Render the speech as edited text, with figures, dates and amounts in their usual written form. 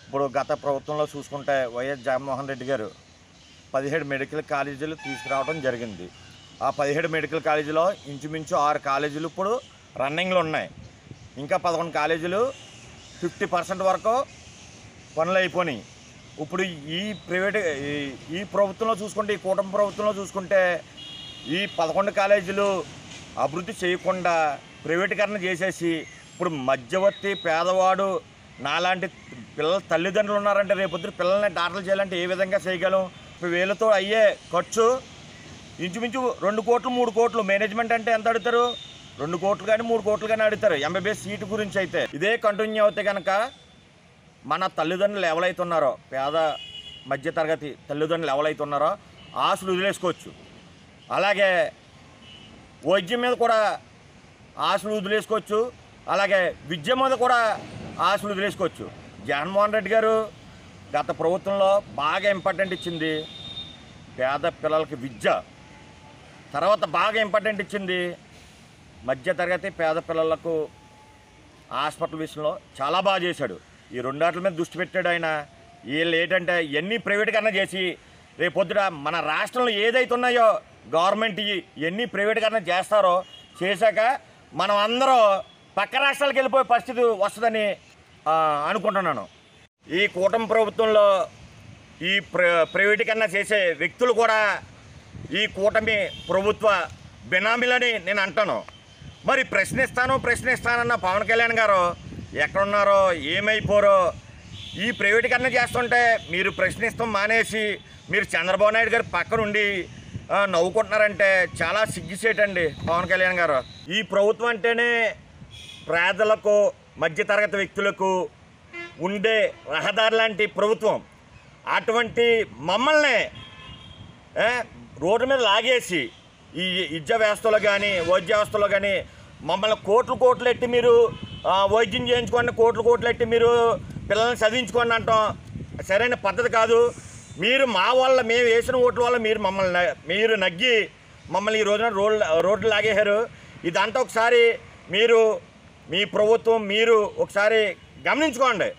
ఇప్పుడు గత ప్రభుత్వంలో చూసుకుంటే వైఎస్ జగన్మోహన్ రెడ్డి గారు 17 మెడికల్ కాలేజీలు తీసుకురావడం జరిగింది. ఆ 17 మెడికల్ కాలేజీలో ఇంచుమించు 6 కాలేజీలు ఇప్పుడు రన్నింగ్లో ఉన్నాయి. ఇంకా 11 కాలేజీలు 50% వరకు పనులు అయిపోయినాయి. ఇప్పుడు ఈ ప్రభుత్వంలో చూసుకుంటే, ఈ కూటమి ప్రభుత్వంలో చూసుకుంటే ఈ 11 కాలేజీలు అభివృద్ధి చేయకుండా ప్రైవేటీకరణ చేసేసి ఇప్పుడు మధ్యవర్తి పేదవాడు నాలాంటి పిల్లల తల్లిదండ్రులు ఉన్నారంటే రేపొద్దు పిల్లల్ని డాక్టర్లు చేయాలంటే ఏ విధంగా చేయగలం? ఇప్పుడు వీళ్ళతో అయ్యే ఖర్చు ఇంచుమించు 2 కోట్లు 3 కోట్లు. మేనేజ్మెంట్ అంటే ఎంత అడుగుతారు? 2 కోట్లు కానీ 3 కోట్లు కానీ అడుగుతారు ఎంబీబీఎస్ సీటు గురించి. అయితే ఇదే కంటిన్యూ అవుతే కనుక మన తల్లిదండ్రులు ఎవరైతున్నారో, పేద మధ్యతరగతి తల్లిదండ్రులు ఎవరైతున్నారో ఆశలు వదిలేసుకోవచ్చు. అలాగే వైద్యం మీద కూడా ఆశలు వదిలేసుకోవచ్చు. అలాగే విద్య మీద కూడా ఆశలు వదిలేసుకోవచ్చు. జగన్మోహన్ రెడ్డి గారు గత ప్రభుత్వంలో బాగా ఇంపార్టెంట్ ఇచ్చింది పేద పిల్లలకి విద్య, తర్వాత బాగా ఇంపార్టెంట్ ఇచ్చింది మధ్యతరగతి పేద పిల్లలకు హాస్పిటల్ విషయంలో చాలా బాగా చేశాడు. ఈ రెండాట్ల మీద దృష్టి పెట్టాడు ఆయన. వీళ్ళు ఏంటంటే ఇవన్నీ ప్రైవేటీకరణ చేసి రేపొద్దున మన రాష్ట్రంలో ఏదైతే ఉన్నాయో గవర్నమెంట్ ఇవన్నీ ప్రైవేటీకరణ చేస్తారో, చేశాక మనం అందరూ పక్క రాష్ట్రాలకు వెళ్ళిపోయే పరిస్థితి వస్తుందని అనుకుంటున్నాను. ఈ కూటమి ప్రభుత్వంలో ఈ ప్రైవేటీకరణ చేసే వ్యక్తులు కూడా ఈ కూటమి ప్రభుత్వ బినామీలని నేను అంటాను. మరి ప్రశ్నిస్తానన్న పవన్ కళ్యాణ్ గారు ఎక్కడున్నారో, ఏమైపోరో? ఈ ప్రైవేటీకరణ చేస్తుంటే మీరు ప్రశ్నిస్తాం మానేసి మీరు చంద్రబాబు నాయుడు గారు పక్కనుండి నవ్వుకుంటున్నారంటే చాలా సిగ్గుసేటండి పవన్ కళ్యాణ్ గారు. ఈ ప్రభుత్వం అంటేనే పేదలకు మధ్యతరగతి వ్యక్తులకు ఉండే రహదారి లాంటి ప్రభుత్వం. అటువంటి మమ్మల్ని రోడ్డు మీద లాగేసి ఈ విద్యా వ్యవస్థలో కానీ వైద్య వ్యవస్థలో కానీ మమ్మల్ని కోట్లు ఎట్టి మీరు వైద్యం చేయించుకోండి, కోట్లు ఎట్టి మీరు పిల్లల్ని చదివించుకోండి అంటాం సరైన పద్ధతి కాదు. మీరు మా వల్ల, మేము వేసిన ఓట్ల వల్ల మీరు నగ్గి మమ్మల్ని ఈ రోజున రోడ్లు లాగేశారు. ఇదంతా ఒకసారి మీరు మీ ప్రభుత్వం మీరు ఒకసారి గమనించుకోండి.